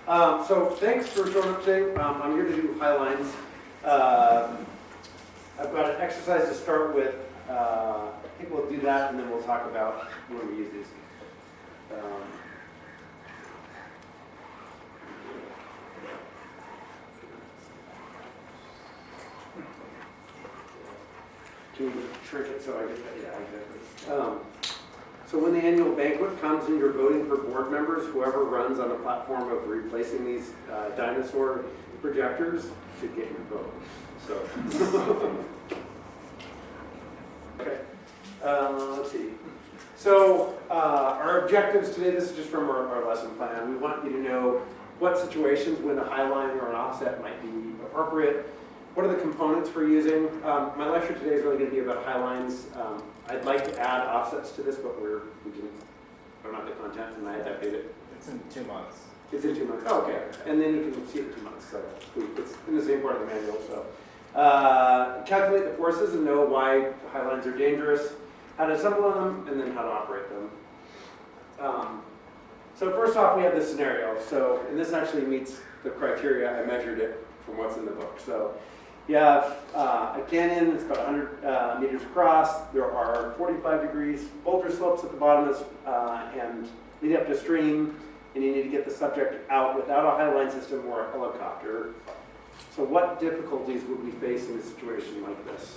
So thanks for showing up today. I'm here to do Highlines. I've got an exercise to start with. I think we'll do that and then we'll talk about when we use these. Can we shrink it so I get that? Yeah, exactly. So when the annual banquet comes and you're voting for board members, whoever runs on a platform of replacing these dinosaur projectors should get your vote. So, okay. Let's see. So our objectives today, this is just from our lesson plan. We want you to know what situations when a highline or an offset might be appropriate. What are the components for using? My lecture today is really going to be about highlines. I'd like to add offsets to this, but we don't have the content, and I had to update it. It's in 2 months. It's in 2 months. Oh, okay. And then you can see it in 2 months. So it's in the same part of the manual. So calculate the forces and know why highlines are dangerous, how to assemble them, and then how to operate them. So first off, we have this scenario. So, and this actually meets the criteria. I measured it from what's in the book. So you have a canyon that's about 100 meters across. There are 45 degrees boulder slopes at the bottom and lead up to a stream, and you need to get the subject out without a highline system or a helicopter. So what difficulties would we face in a situation like this?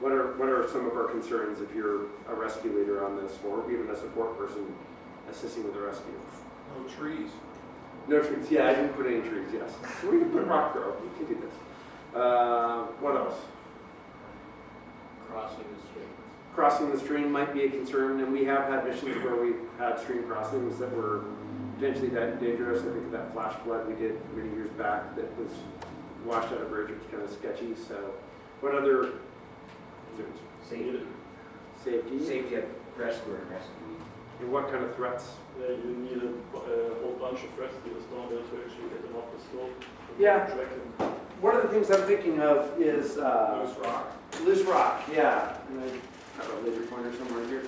What are some of our concerns if you're a rescue leader on this, or even a support person assisting with the rescue? No trees. No trees. Yeah, I didn't put any trees, yes. So we can put rock grove. We can do this. What else? Crossing the stream. Crossing the stream might be a concern, and we have had missions where we've had stream crossings that were potentially that dangerous. I think of that flash flood we did many years back that was washed out a bridge. It was kind of sketchy. So what other concerns? Safety. Safety. Of rescue and rescue. And what kind of threats? You need a whole bunch of rescuers down there to actually get them up the slope. Yeah. Track them. One of the things I'm thinking of is Loose rock. Loose rock, yeah. And I have a laser pointer somewhere here.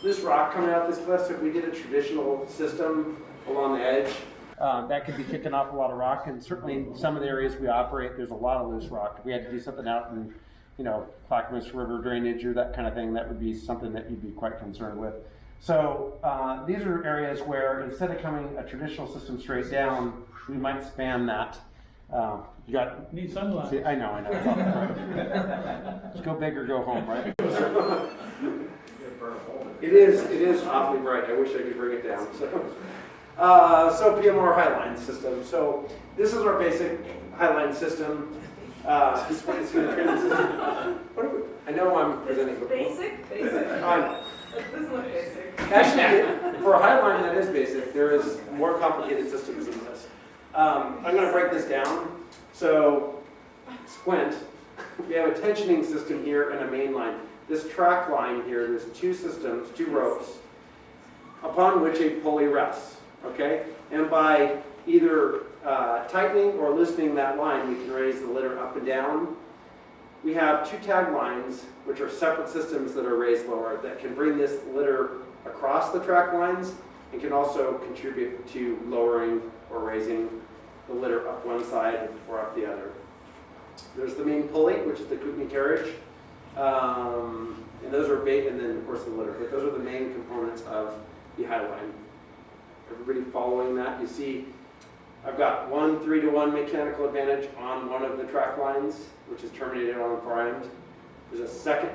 Loose rock coming out this cliff, so if we did a traditional system along the edge, that could be kicking off a lot of rock, and certainly in some of the areas we operate, there's a lot of loose rock. If we had to do something out in, Clackamas River drainage or that kind of thing, that would be something that you'd be quite concerned with. So these are areas where instead of coming a traditional system straight down, we might span that. You got Need sunlight. See, I know. Just go big or go home, right? It is awfully bright. I wish I could bring it down. So PMR Highline system. So this is our basic Highline system. It's going to training system. I know I'm presenting. Basic? Basic. It doesn't look basic. Actually, for a Highline that is basic, there is more complicated systems than this. I'm going to break this down. So, squint. We have a tensioning system here and a main line. This track line here, there's two systems, two ropes, upon which a pulley rests. Okay? And by either tightening or loosening that line, we can raise the litter up and down. We have two tag lines, which are separate systems that are raised lower, that can bring this litter across the track lines and can also contribute to lowering or raising the litter up one side or up the other. There's the main pulley, which is the Kootenai carriage, and those are and then of course the litter. But those are the main components of the Highline. Everybody following that? You see, I've got one 3-to-1 mechanical advantage on one of the track lines, which is terminated on the far end. There's a second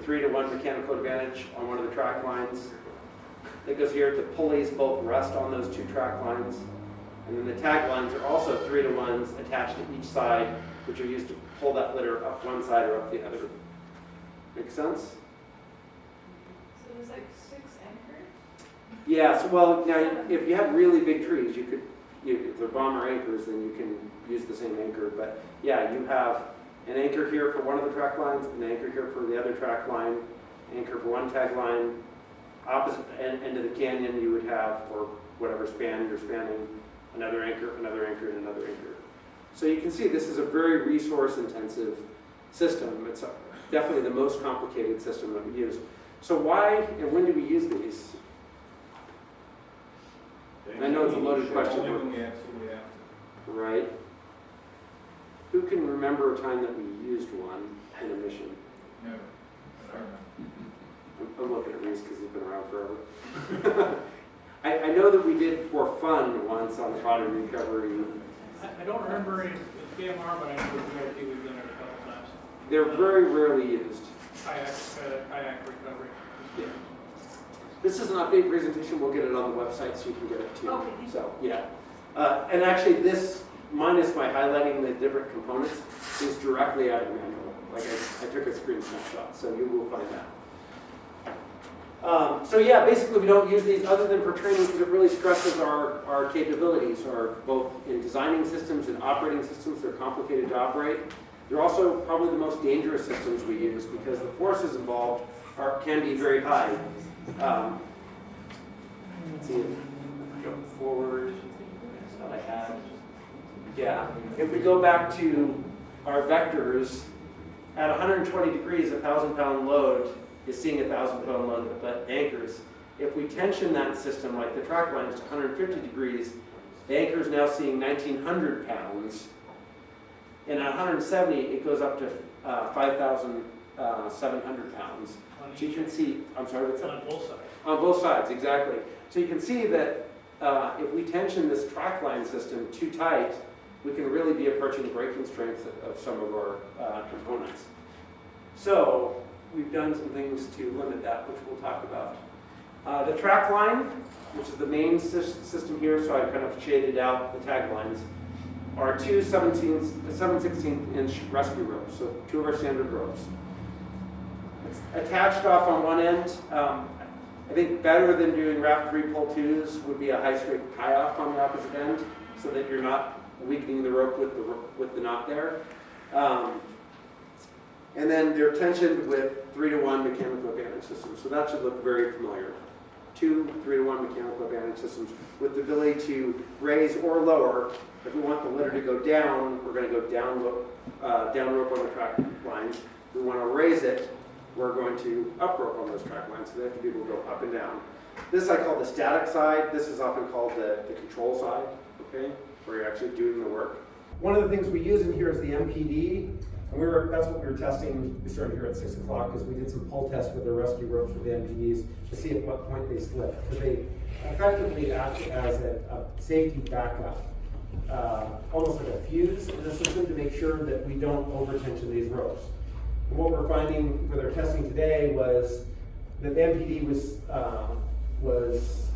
3-to-1 mechanical advantage on one of the track lines. That goes here. The pulleys both rest on those two track lines. And then the tag lines are also 3-to-1s attached to each side, which are used to pull that litter up one side or up the other. Make sense? So there's like 6 anchors? Yeah, so well, now if you have really big trees, if they're bomber anchors, then you can use the same anchor. But yeah, you have an anchor here for one of the track lines, an anchor here for the other track line, anchor for one tag line. Opposite end of the canyon, you would have, for whatever span you're spanning, another anchor, and another anchor. So you can see this is a very resource-intensive system. It's definitely the most complicated system that we use. So why and when do we use these? And I know it's a loaded question. Only when we absolutely have to. Right. Who can remember a time that we used one in a mission? Never. I don't know. I'm looking at Reese because he's been around forever. I know that we did for fun once on the body recovery. I don't remember any with PMR, but I know with VIP we've done it a couple times. They're very rarely used. Kayak recovery. Yeah. This is an update presentation. We'll get it on the website so you can get it too. Okay. So, yeah. And actually this, minus my highlighting the different components, is directly out of the manual. Like I took a screen snapshot, so you will find that. So yeah, basically we don't use these other than for training because it really stresses our capabilities, both in designing systems and operating systems. They're complicated to operate. They're also probably the most dangerous systems we use because the forces involved can be very high. Let's see if I go forward. That's what I had. Yeah, if we go back to our vectors, at 120 degrees, a 1,000-pound load is seeing a 1,000-pound load at anchors. If we tension that system, like the track line, is to 150 degrees, the anchor is now seeing 1,900 pounds. And at 170, it goes up to 5,700 pounds. So you can see, I'm sorry, what's that? On both sides. On both sides, exactly. So you can see that if we tension this track line system too tight, we can really be approaching the breaking strength of some of our components. So we've done some things to limit that, which we'll talk about. The track line, which is the main system here, so I kind of shaded out the tag lines, are two 7/16-inch rescue ropes, so two of our standard ropes. It's attached off on one end. I think better than doing wrap 3 pull 2s would be a high straight tie off on the opposite end, so that you're not weakening the rope with the knot there. And then they're tensioned with 3-to-1 mechanical abandoned systems. So that should look very familiar. 2 3-to-1 mechanical abandoned systems with the ability to raise or lower. If we want the litter to go down, we're going to go down rope on the track lines. If we want to raise it, we're going to up rope on those track lines. So they have to be able to go up and down. This I call the static side. This is often called the control side, okay, where you're actually doing the work. One of the things we use in here is the MPD. And that's what we were testing. We started here at 6 o'clock because we did some pull tests with the rescue ropes with the MPDs to see at what point they slip. Because they effectively act as a safety backup, almost like a fuse in the system to make sure that we don't overtension these ropes. And what we're finding with our testing today was that the MPD was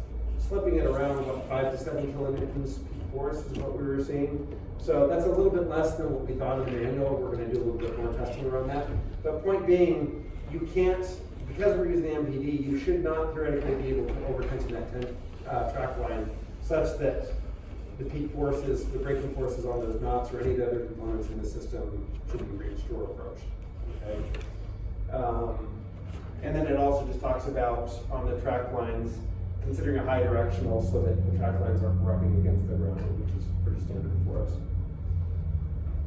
slipping at around 5 to 7 kilonewtons peak force is what we were seeing. So that's a little bit less than what we thought in the manual. We're going to do a little bit more testing around that. But point being, you can't, because we're using the MPD, you should not theoretically be able to overtension that track line such that the peak forces, the braking forces on those knots or any of the other components in the system should be reached or approached. Okay? And then it also just talks about on the track lines, considering a high directional so that the track lines aren't rubbing against the ground, which is pretty standard for us.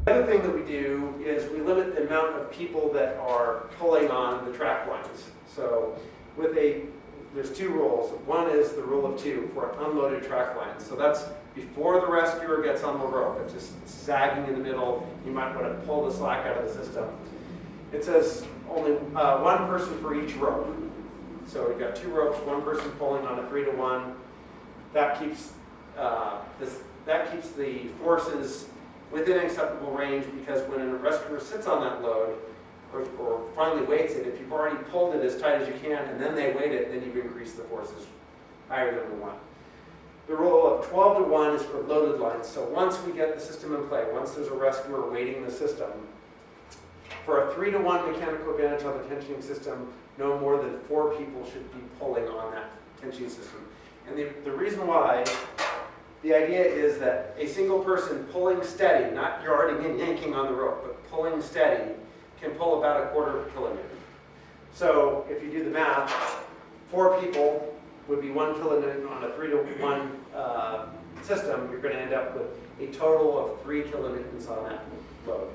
The other thing that we do is we limit the amount of people that are pulling on the track lines. So there's 2 rules. One is the rule of 2 for unloaded track lines. So that's before the rescuer gets on the rope. It's just sagging in the middle. You might want to pull the slack out of the system. It says only 1 person for each rope. So we've got 2 ropes, 1 person pulling on a 3-to-1. That keeps the forces within acceptable range because when a rescuer sits on that load or finally weights it, if you've already pulled it as tight as you can and then they weight it, then you've increased the forces higher than we want. The rule of 12-to-1 is for loaded lines. So once we get the system in play, once there's a rescuer weighting the system, for a 3-to-1 mechanical advantage on the tensioning system, no more than 4 people should be pulling on that tensioning system. And the reason why, the idea is that a single person pulling steady, not yarding and yanking on the rope, but pulling steady, can pull about a 1/4 kilonewton. So if you do the math, 4 people would be 1 kilonewton on a 3-to-1 system. You're going to end up with a total of 3 kilonewtons on that load.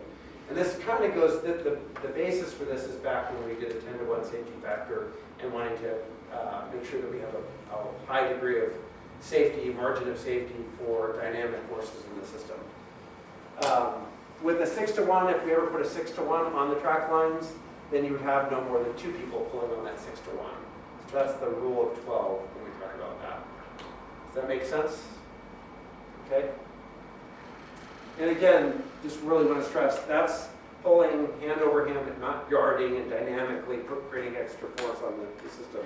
And this kind of goes, the basis for this is back when we did a 10-to-1 safety factor and wanting to make sure that we have a high degree of safety, margin of safety for dynamic forces in the system. With a 6-to-1, if we ever put a 6-to-1 on the track lines, then you would have no more than 2 people pulling on that 6-to-1. So that's the rule of 12 when we talk about that. Does that make sense? Okay. And again, just really want to stress, that's pulling hand over hand, but not yarding and dynamically creating extra force on the system.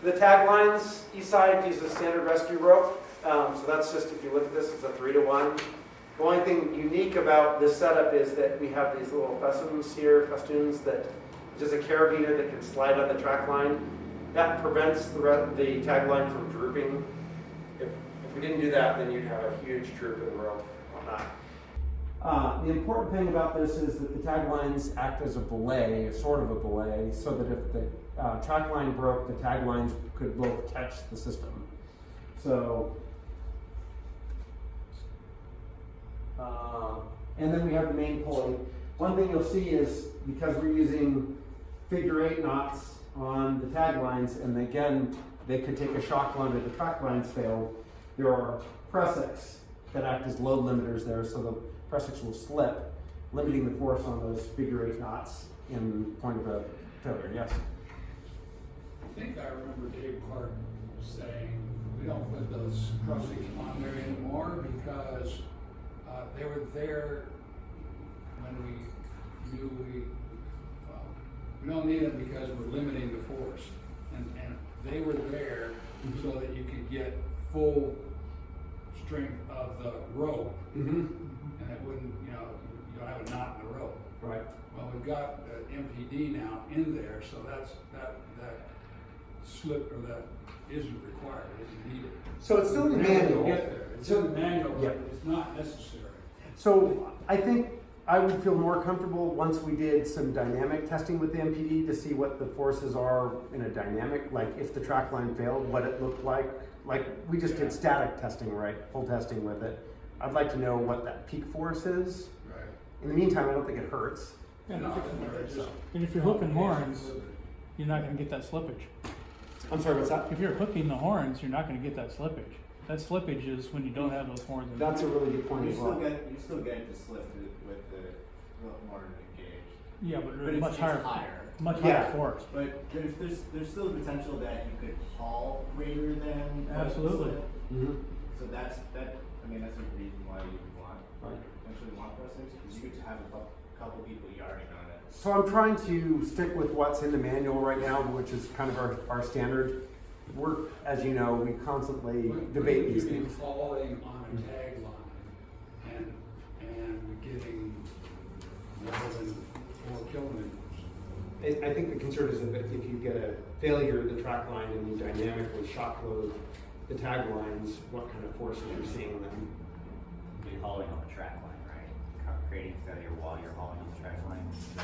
The tag lines, each side uses standard rescue rope. So that's just, if you look at this, it's a 3-to-1. The only thing unique about this setup is that we have these little festoons that just a carabiner that can slide on the track line. That prevents the tag line from drooping. If we didn't do that, then you'd have a huge droop in the rope on that. The important thing about this is that the tag lines act as a belay, sort of a belay, so that if the track line broke, the tag lines could both catch the system. So, and then we have the main pulley. One thing you'll see is because we're using figure-8 knots on the tag lines, and again, they could take a shock load if the track lines fail, there are pressix that act as load limiters there, so the pressix will slip, limiting the force on those figure-8 knots in point of a failure. Yes? I think I remember Dave Clark saying we don't put those pressix on there anymore because they were there when we knew we don't need them because we're limiting the force. And they were there so that you could get full strength of the rope. And it wouldn't, you don't have a knot in the rope. Right. Well, we've got MPD now in there, so that slip or that isn't required, isn't needed. So it's still in the Now we manual. get there. It's in the manual, but it's not necessary. So I think I would feel more comfortable once we did some dynamic testing with the MPD to see what the forces are in a dynamic, like if the track line failed, what it looked like. Like we just did static testing, right? Full testing with it. I'd like to know what that peak force is. Right. In the meantime, I don't think it hurts. And No, if you're hooking horns, you're not gonna get that slippage. I'm sorry, what's that? If you're hooking the horns, you're not gonna get that slippage. That slippage is when you don't have those horns in. That's a really good point You as still well. get the slip with the motor engaged. Yeah, but But much it's higher, higher. much Yeah. higher force. But there's still the potential that you could haul greater than the Absolutely. slip. Mm-hmm. So that's a reason why you Right. potentially want pressings, because you could have a couple people yarding on it. So I'm trying to stick with what's in the manual right now, which is kind of our standard. We're, as you know, we constantly debate these things. Hauling on a tag line and getting more than 4 kilonewtons. I think the concern is that if you get a failure of the track line and you dynamically shock load the tag lines, what kind of forces you're seeing in them. You're hauling on the track line, right? Creating failure while you're hauling on the track line.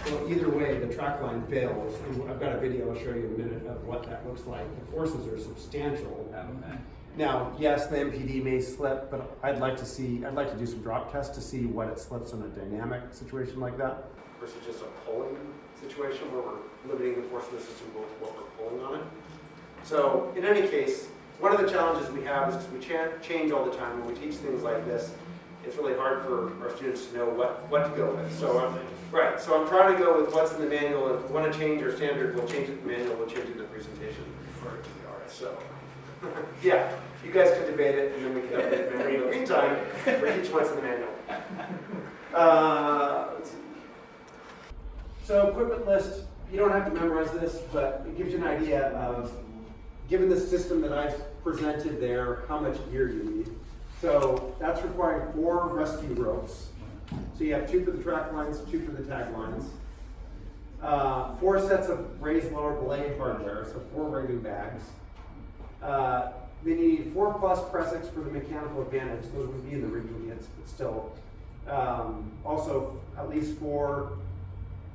Well, either way, the track line fails, and I've got a video I'll show you in a minute of what that looks like. The forces are substantial. Okay. Now, yes, the MPD may slip, but I'd like to do some drop tests to see what it slips in a dynamic situation like that. Versus just a pulling situation where we're limiting the force of the system with what we're pulling on it. So, in any case, one of the challenges we have is because we change all the time when we teach things like this. It's really hard for our students to know what to go with. So I'm trying to go with what's in the manual. If we want to change our standard, we'll change it in the manual, we'll change it in the presentation for to the RS. So yeah, you guys can debate it and then we can update the manual. In the meantime, we're teaching what's in the manual. Let's see. So equipment list, you don't have to memorize this, but it gives you an idea of, given the system that I've presented there, how much gear you need. So that's requiring 4 rescue ropes. So you have 2 for the track lines, 2 for the tag lines. 4 sets of raised lower belay hardware, so 4 rigging bags. Then you need 4 plus pressix for the mechanical advantage. Those would be in the rigging kits, but still. Also, at least 4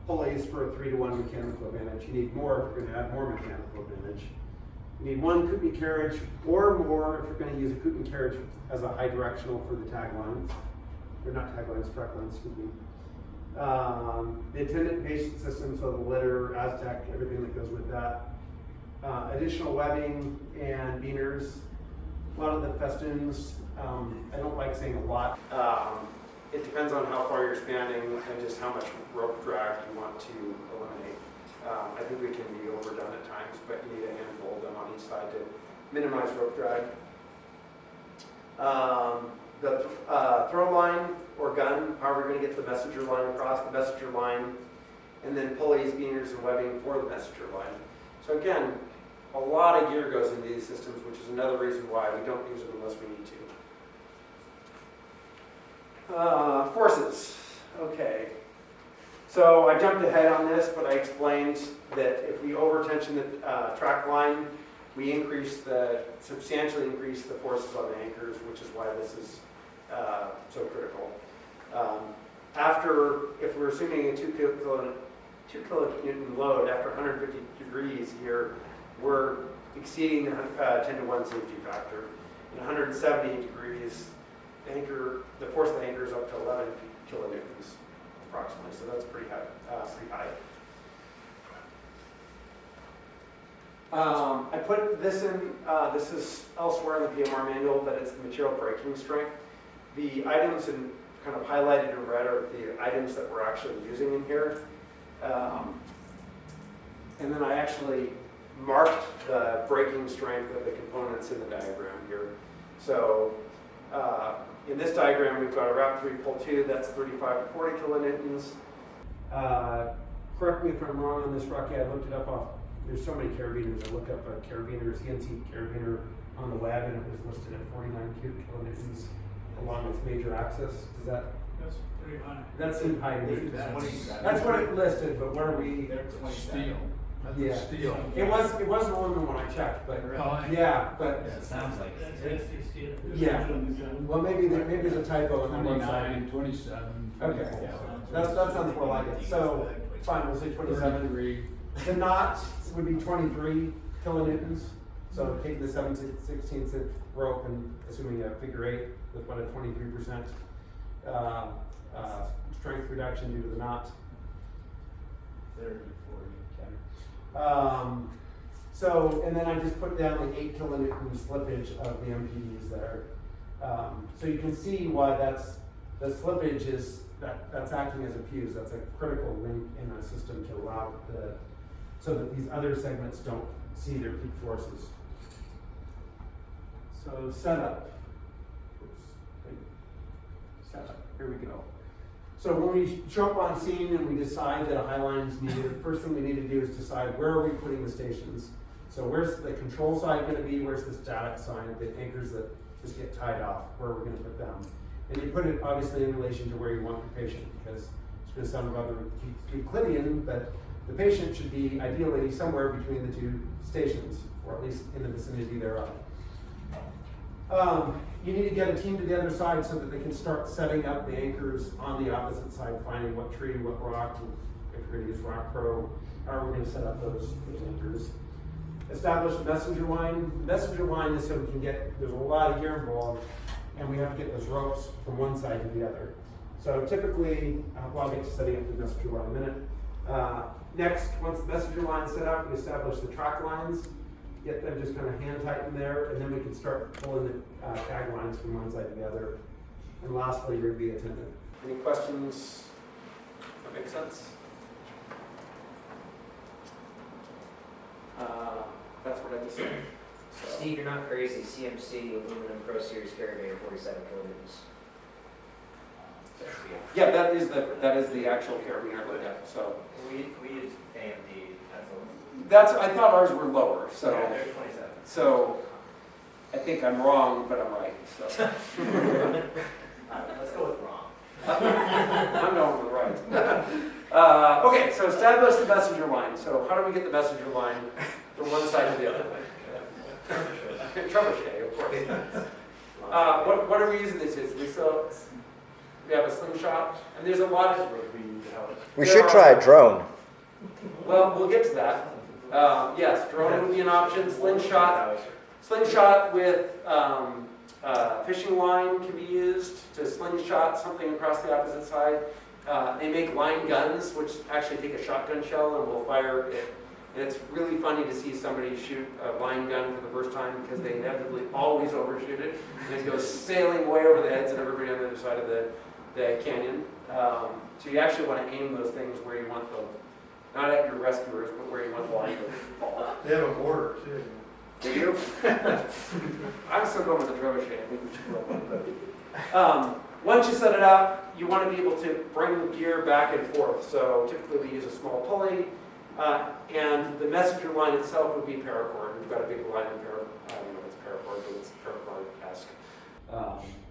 pulleys for a 3-to-1 mechanical advantage. You need more if you're going to add more mechanical advantage. You need 1 Kootenai carriage or more if you're going to use a Kootenai carriage as a high directional for the tag lines. Or not tag lines, track lines, excuse me. The attendant patient system, so the litter, Aztec, everything that goes with that. Additional webbing and beaners. A lot of the festoons, I don't like saying a lot. It depends on how far you're spanning and just how much rope drag you want to eliminate. I think we can be overdone at times, but you need a handful of them on each side to minimize rope drag. The throw line or gun, how we're going to get the messenger line across, the messenger line, and then pulleys, beaners, and webbing for the messenger line. So again, a lot of gear goes into these systems, which is another reason why we don't use them unless we need to. Forces. Okay. So I jumped ahead on this, but I explained that if we overtension the track line, we substantially increase the forces on the anchors, which is why this is so critical. If we're assuming a 2 kilonewton load after 150 degrees here, we're exceeding the 10 to 1 safety factor. In 170 degrees, the force of the anchor is up to 11 kilonewtons approximately, so that's pretty high. I put this in, this is elsewhere in the PMR manual, but it's the material breaking strength. The items kind of highlighted in red are the items that we're actually using in here. And then I actually marked the breaking strength of the components in the diagram here. So in this diagram, we've got a wrap 3 pull 2, that's 35 to 40 kilonewtons. Correct me if I'm wrong on this, Rocky, I looked it up off, there's so many carabiners, I looked up a carabiner, CNC carabiner on the web, and it was listed at 49 kilonewtons along its major axis. Does that? That's pretty high. That seemed high to me. That's what it listed, but what are we? They're 27. Steel. That's Yeah. steel. It was aluminum when I checked, but yeah, but It sounds like That's 60. yeah. Well, maybe there's a typo on one side. 29, 27. Okay. 24. That sounds more like it. So fine, we'll say 27. 33. The knot would be 23 kilonewtons. So take the 7/16 rope and assuming a figure 8 with what a 23% strength reduction due to the knot. 30, 40, So, and then I just put down the 8 kilonewton slippage of the MPDs there. So you can see why the slippage is, that's acting as a fuse. That's a critical link in a system to allow so that these other segments don't see their peak forces. So setup. Setup, here we go. So when we show up on scene and we decide that a Highline is needed, the first thing we need to do is decide where are we putting the stations. So where's the control side going to be? Where's the static side? The anchors that just get tied off, where are we going to put them? And you put it obviously in relation to where you want your patient, because it's going to sound rather Euclidean, but the patient should be ideally somewhere between the two stations, or at least in the vicinity thereof. You need to get a team to the other side so that they can start setting up the anchors on the opposite side, finding what tree, what rock, if you're going to use Rock Pro, how are we going to set up those anchors. Establish a messenger line. The messenger line is so we can there's a lot of gear involved, and we have to get those ropes from one side to the other. So typically, I'll get to setting up the messenger line in a minute. Next, once the messenger line is set up, we establish the track lines, get them just kind of hand tightened there, and then we can start pulling the tag lines from one side to the other. And lastly, your V attendant. Any questions? That make sense? That's what I just said. So. Steve, you're not crazy. CMC aluminum Pro Series carabiner, 47 kilonewtons. Yeah, that is the actual carabiner I looked at. So we use AMD. I thought ours were lower. So Yeah, they're 27. So I think I'm wrong, but I'm right. So Let's go with wrong. I'm going with right. Okay, so establish the messenger line. So how do we get the messenger line from one side to the other? Trebuchet, of course. What are we using this as? We have a slingshot, and there's a lot of. We should try a drone. Well, we'll get to that. Yes, drone would be an option. Slingshot with fishing line can be used to slingshot something across the opposite side. They make line guns, which actually take a shotgun shell and will fire it And it's really funny to see somebody shoot a line gun for the first time because they inevitably always overshoot it. And it goes sailing way over the heads of everybody on the other side of the canyon. So you actually want to aim those things where you want them, not at your rescuers, but where you want the line to fall. They have a border too. Do you? I'm still going with the trebuchet. I think we should go with it. Once you set it up, you want to be able to bring the gear back and forth. So typically we use a small pulley, and the messenger line itself would be paracord. We've got a big line in paracord. I don't know if it's paracord, but it's paracord-esque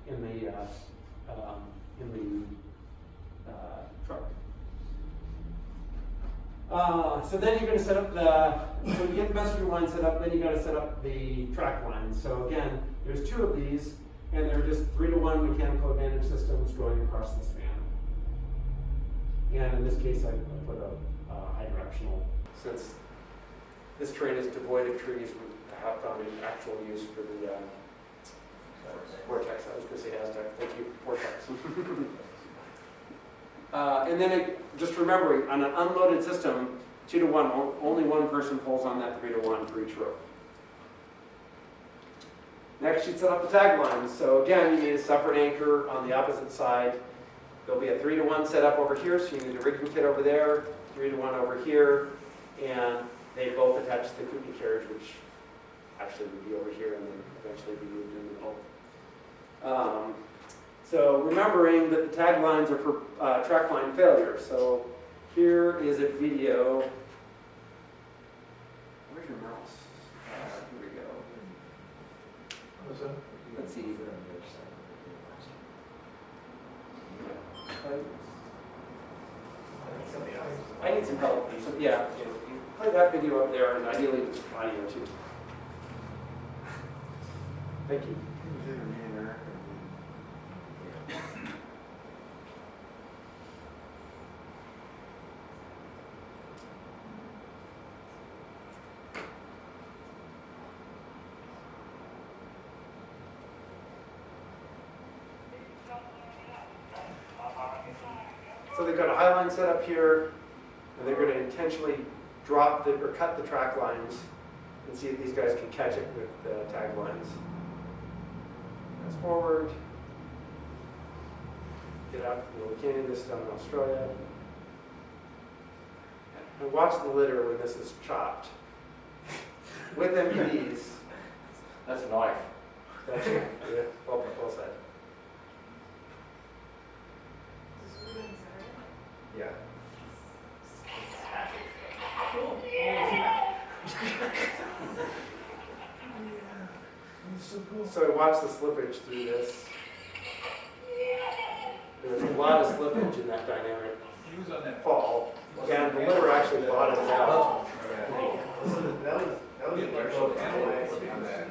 in the truck. So then you're going to set up so you get the messenger line set up, then you got to set up the track line. So again, there's 2 of these, and they're just 3-to-1 mechanical advantage systems going across the span. And in this case, I put a bidirectional. Since this terrain is devoid of trees, we have found an actual use for the vortex. I was going to say Aztec. Thank you, vortex. And then just remembering, on an unloaded system, 2-to-1, only one person pulls on that 3-to-1 for each rope. Next, you'd set up the tag lines. So again, you need a separate anchor on the opposite side. There'll be a 3-to-1 set up over here, so you need a rigging kit over there, 3-to-1 over here, and they both attach to the Kootenai carriage, which actually would be over here and then eventually be moved in the middle. So remembering that the tag lines are for track line failure. So here is a video. Where's your mouse? Here we go. What's that? Let's see. I need some help. So yeah, play that video up there, and ideally with audio too. Thank you. So they've got a Highline set up here, and they're going to intentionally drop or cut the track lines and see if these guys can catch it with the tag lines. Press forward. Get out to the little canyon. This is down in Australia. And watch the litter when this is chopped. With MPDs. That's a knife. That's it. Yeah, well said. Yeah. So watch the slippage through this. There's a lot of slippage in that dynamic He was on that. fall. And the liver actually bottoms out. That was Yeah, a there's large no animal on that.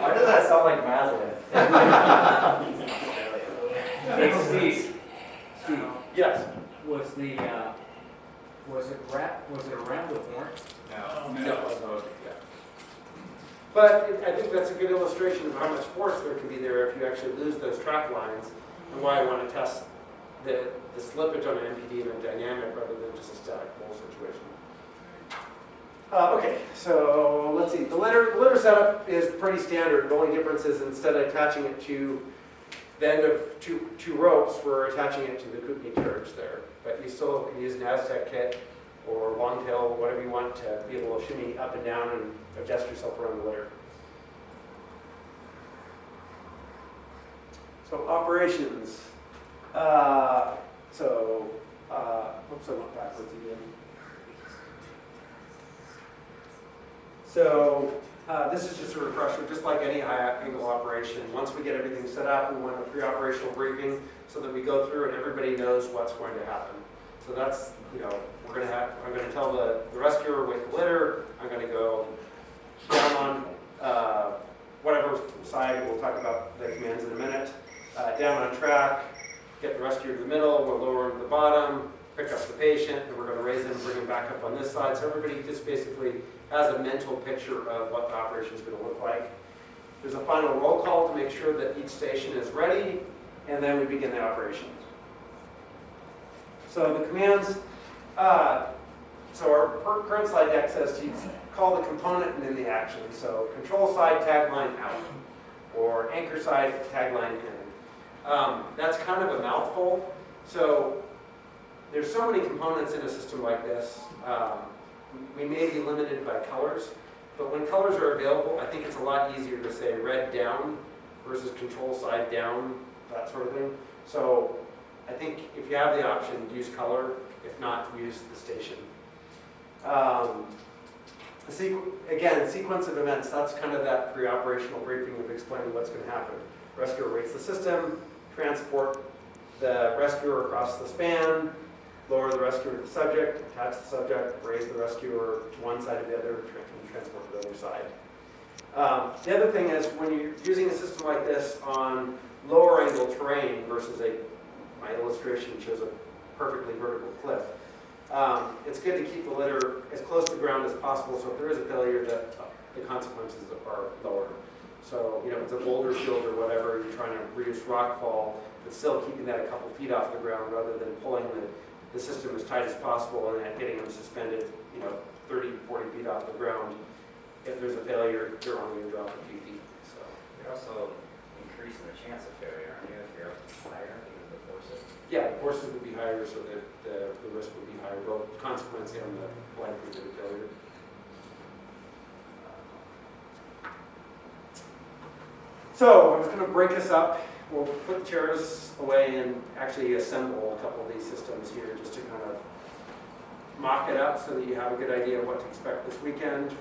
Why does that sound like Maslin? Hey, Steve. Steve, Yes. was it around the horn? No. But I think that's a good illustration of how much force there can be there if you actually lose those track lines, and why I want to test the slippage on an MPD in a dynamic rather than just a static pole situation. Okay, so let's see. The litter setup is pretty standard. The only difference is instead of attaching it to the end of two ropes, we're attaching it to the Kootenai carriage there. But you still can use an Aztec kit or long tail, whatever you want to be able to shimmy up and down and adjust yourself around the litter. So operations. Oops, I went backwards again. So this is just a refresher, just like any high-angle operation. Once we get everything set up, we want a pre-operational briefing so that we go through and everybody knows what's going to happen. So that's, I'm going to tell the rescuer with the litter, I'm going to go down on whatever side, we'll talk about the commands in a minute, down on track, get the rescuer to the middle, we'll lower him to the bottom, pick up the patient, and we're going to raise him and bring him back up on this side. So everybody just basically has a mental picture of what the operation is going to look like. There's a final roll call to make sure that each station is ready, and then we begin the operation. So the commands, so our current slide deck says to call the component and then the action. So control side tagline out, or anchor side tagline in. That's kind of a mouthful. So there's so many components in a system like this. We may be limited by colors, but when colors are available, I think it's a lot easier to say red down versus control side down, that sort of thing. So I think if you have the option, use color. If not, use the station. Again, sequence of events, that's kind of that pre-operational briefing of explaining what's going to happen. Rescuer rates the system, transport the rescuer across the span, lower the rescuer to the subject, attach the subject, raise the rescuer to one side or the other, and transport to the other side. The other thing is when you're using a system like this on lower angle terrain versus my illustration shows a perfectly vertical cliff, it's good to keep the litter as close to the ground as possible so if there is a failure that the consequences are lower. So, if it's a boulder field or whatever, you're trying to reduce rock fall, but still keeping that a couple feet off the ground rather than pulling the system as tight as possible and then getting them suspended, 30, 40 feet off the ground. If there's a failure, they're only going to drop a few feet. So You're also increasing the chance of failure, aren't you, if you're up higher because of the forces? yeah, the forces would be higher so that the risk would be higher, both consequence and the likelihood of failure. So I was going to break this up. We'll put the chairs away and actually assemble a couple of these systems here just to kind of mock it up so that you have a good idea of what to expect this weekend.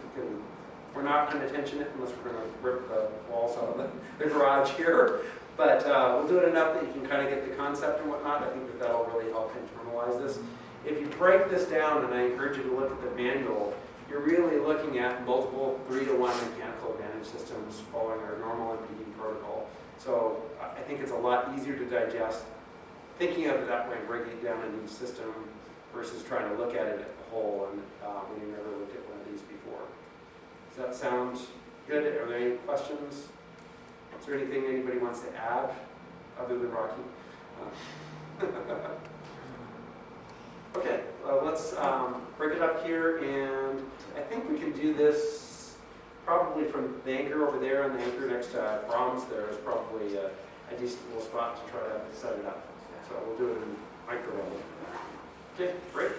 We're not going to tension it unless we're going to rip the walls out of the garage here. But we'll do it enough that you can kind of get the concept and whatnot. I think that'll really help internalize this. If you break this down, and I encourage you to look at the manual, you're really looking at multiple 3-to-1 mechanical advantage systems following our normal MPD protocol. So I think it's a lot easier to digest thinking of it that way, breaking it down in each system versus trying to look at it as a whole and when you've never looked at one of these before. Does that sound good? Are there any questions? Is there anything anybody wants to add other than Rocky? Okay, let's break it up here, and I think we can do this probably from the anchor over there, and the anchor next to Brahms there is probably a decent little spot to try to set it up. So we'll do it in micro level. Okay, great.